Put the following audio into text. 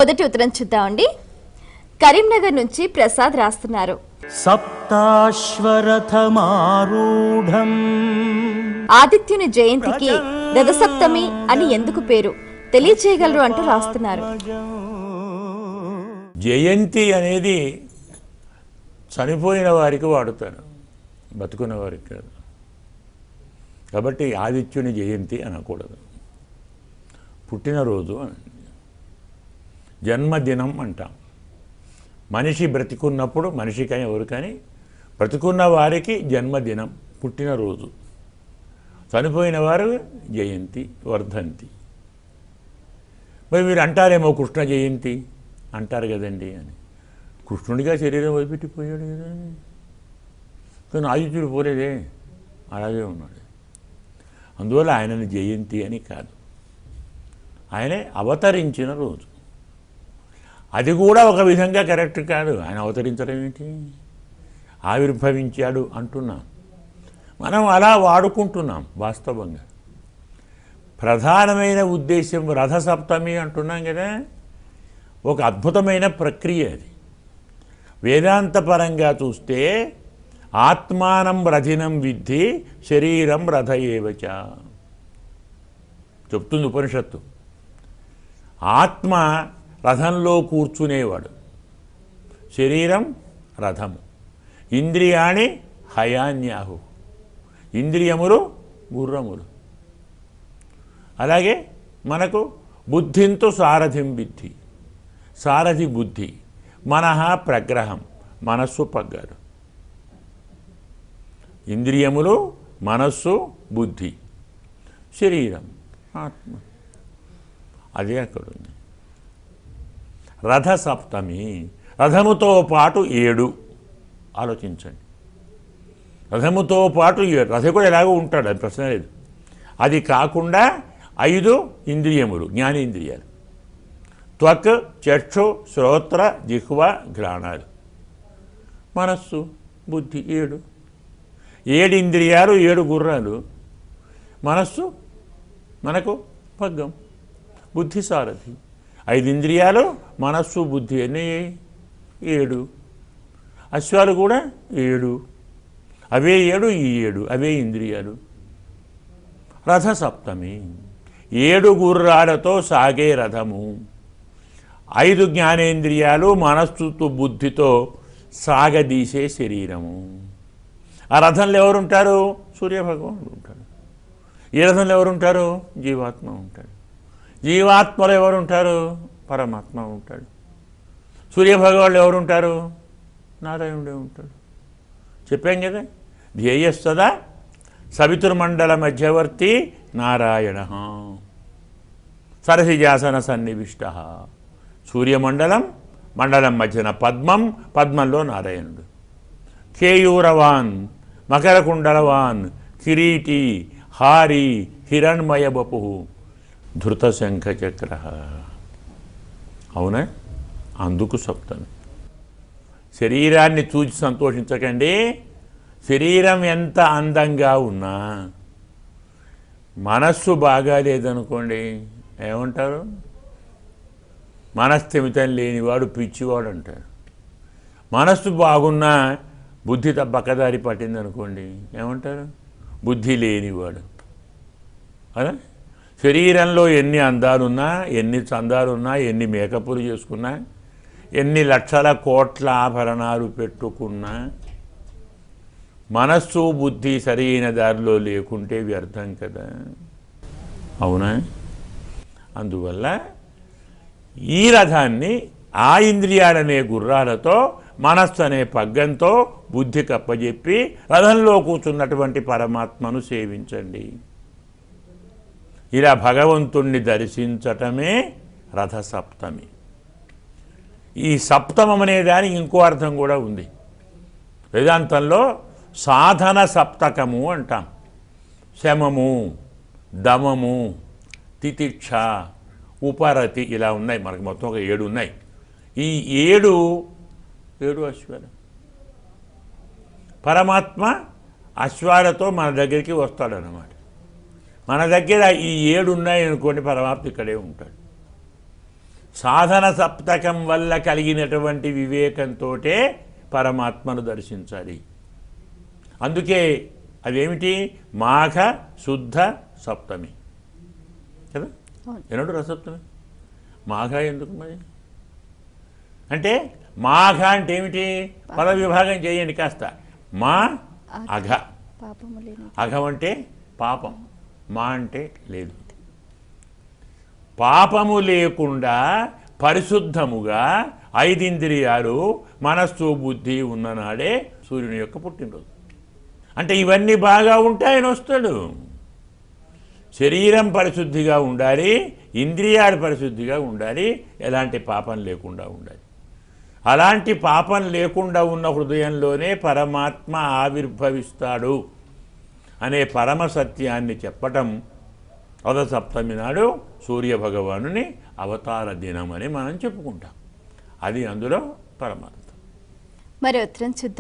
మొదటి ఉత్తరం చూద్దామండి. కరీంనగర్ నుంచి ప్రసాద్ రాస్తున్నారు. సప్తాశ్వరథమారూఢం ఆదిత్యుని జయంతికి రథసప్తమి అని ఎందుకు పేరు తెలియచేయగలరు అంటూ రాస్తున్నారు. జయంతి అనేది చనిపోయిన వారికి వాడుతారు, బతుకున్న వారికి కాదు. కాబట్టి ఆదిత్యుని జయంతి అనకూడదు, పుట్టినరోజు అనండి. జన్మదినం అంటాం. మనిషి బ్రతికున్నప్పుడు, మనిషి కానీ ఎవరు కానీ బ్రతికున్న వారికి జన్మదినం, పుట్టినరోజు. చనిపోయిన వారు జయంతి, వర్ధంతి. మరి మీరు అంటారేమో కృష్ణ జయంతి అంటారు కదండి అని. కృష్ణుడిగా శరీరం వదిలిపెట్టిపోయాడు కదా, కానీ ఆదిత్యుడు పోలేదే, అలాగే ఉన్నాడు. అందువల్ల ఆయనని జయంతి అని కాదు, ఆయనే అవతరించిన రోజు. అది కూడా ఒక విధంగా కరెక్ట్ కాదు. ఆయన అవతరించడం ఏంటి, ఆవిర్భవించాడు అంటున్నాం. మనం అలా వాడుకుంటున్నాం. వాస్తవంగా ప్రధానమైన ఉద్దేశం రథసప్తమి అంటున్నాం కదా, ఒక అద్భుతమైన ప్రక్రియ అది. వేదాంతపరంగా చూస్తే ఆత్మానం రథినం విద్ధి శరీరం రథ ఏవచ చెప్తుంది ఉపనిషత్తు. ఆత్మ రథంలో కూర్చునేవాడు, శరీరం రథము, ఇంద్రియాణి హయాన్యాహు, ఇంద్రియములు గుర్రములు. అలాగే మనకు బుద్ధింతో సారథిం విద్ధి, సారథి బుద్ధి, మనః ప్రగ్రహం, మనస్సు పగ్గారు. ఇంద్రియములు, మనస్సు, బుద్ధి, శరీరం, ఆత్మ. అదే అక్కడ ఉంది. రథసప్తమి, రథముతో పాటు 7. ఆలోచించండి, రథముతో పాటు 7. రథకుడు ఎలాగో ఉంటాడు, అది ప్రశ్న లేదు. అది కాకుండా 5 ఇంద్రియములు, జ్ఞానేంద్రియాలు. త్వక్, చక్షు, శ్రోత్ర, జిహ్వ, ఘ్రాణాలు, మనస్సు, బుద్ధి. 7 ఇంద్రియాలు, 7 గుర్రాలు. మనస్సు మనకు పగ్గం, బుద్ధి సారథి. 5 ఇంద్రియాలు, మనస్సు, బుద్ధి అన్నీ 7. అశ్వాలు కూడా 7. అవే 7, ఈ 7 అవే ఇంద్రియాలు. రథసప్తమి, 7 గుర్రాలతో సాగే రథము, 5 జ్ఞానేంద్రియాలు, మనస్సుతో బుద్ధితో సాగదీసే శరీరము. ఆ రథంలో ఎవరుంటారు? సూర్యభగవానుడు ఉంటాడు. ఈ రథంలో ఎవరుంటారు? జీవాత్మ ఉంటాడు. జీవాత్మలో ఎవరుంటారు? పరమాత్మ ఉంటాడు. సూర్యభగవానుడు ఎవరుంటారు? నారాయణుడే ఉంటాడు. చెప్పాం కదా, ధ్యేయస్తదా సవితుర్మండల మధ్యవర్తి నారాయణ, సరసిజాసన సన్నివిష్ట. సూర్యమండలం, మండలం మధ్యన పద్మం, పద్మంలో నారాయణుడు. కేయూరవాన్, మకరకుండలవాన్, కిరీటి, హారి, హిరణ్మయ బపు, ధృత శంఖచక్ర. అవునా? అందుకు సప్తమి. శరీరాన్ని చూసి సంతోషించకండి. శరీరం ఎంత అందంగా ఉన్నా మనస్సు బాగాలేదనుకోండి, ఏమంటారు? మనస్థిమితం లేనివాడు పిచ్చివాడు అంటారు. మనస్సు బాగున్నా బుద్ధి బక్కదారి పట్టిందనుకోండి, ఏమంటారు? బుద్ధి లేనివాడు. అలా శరీరంలో ఎన్ని అందాలున్నా, ఎన్ని చందాలున్నా, ఎన్ని మేకప్లు చేసుకున్నా, ఎన్ని లక్షల కోట్ల ఆభరణాలు పెట్టుకున్నా, మనస్సు బుద్ధి సరైన దారిలో లేకుంటే వ్యర్థం కదా. అవునా? అందువల్ల ఈ రథాన్ని ఆ ఇంద్రియాలనే గుర్రాలతో, మనస్సు అనే పగ్గంతో, బుద్ధి కప్పజెప్పి రథంలో కూర్చున్నటువంటి పరమాత్మను సేవించండి. ఇలా భగవంతుణ్ణి దర్శించటమే రథసప్తమి. ఈ సప్తమం అనే దానికి ఇంకో అర్థం కూడా ఉంది. వేదాంతంలో సాధన సప్తకము అంటాం. శమము, దమము, తితిక్ష, ఉపరతి, ఇలా ఉన్నాయి. మనకు మొత్తం ఒక 7 ఉన్నాయి. ఈ 7 అశ్వాలు. పరమాత్మ అశ్వాలతో మన దగ్గరికి వస్తాడనమాట. మన దగ్గర ఈ 7 ఉన్నాయి అనుకోండి, పరమాత్మ ఇక్కడే ఉంటాడు. సాధన సప్తకం వల్ల కలిగినటువంటి వివేకంతో పరమాత్మను దర్శించాలి. అందుకే అదేమిటి మాఘ శుద్ధ సప్తమి కదా, ఎన్నడు రసప్తమి, మాఘ ఎందుకు మరి అంటే మాఘ అంటే ఏమిటి, పద విభాగం చేయండి కాస్త. మా అఘ, అఘం అంటే పాపం, మా అంటే లేదు. పాపము లేకుండా పరిశుద్ధముగా 5 ఇంద్రియాలు మనస్సు బుద్ధి ఉన్ననాడే సూర్యుని యొక్క పుట్టినరోజు. అంటే ఇవన్నీ బాగా ఉంటే ఆయన వస్తాడు. శరీరం పరిశుద్ధిగా ఉండాలి, ఇంద్రియాలు పరిశుద్ధిగా ఉండాలి, ఎలాంటి పాపం లేకుండా ఉండాలి. అలాంటి పాపం లేకుండా ఉన్న హృదయంలోనే పరమాత్మ ఆవిర్భవిస్తాడు అనే పరమ సత్యాన్ని చెప్పటం రథసప్తమి నాడు సూర్యభగవానుని అవతార దినం అని మనం చెప్పుకుంటాం. అది అందులో పరమార్థం. మరి ఉత్తరం చూద్దాం.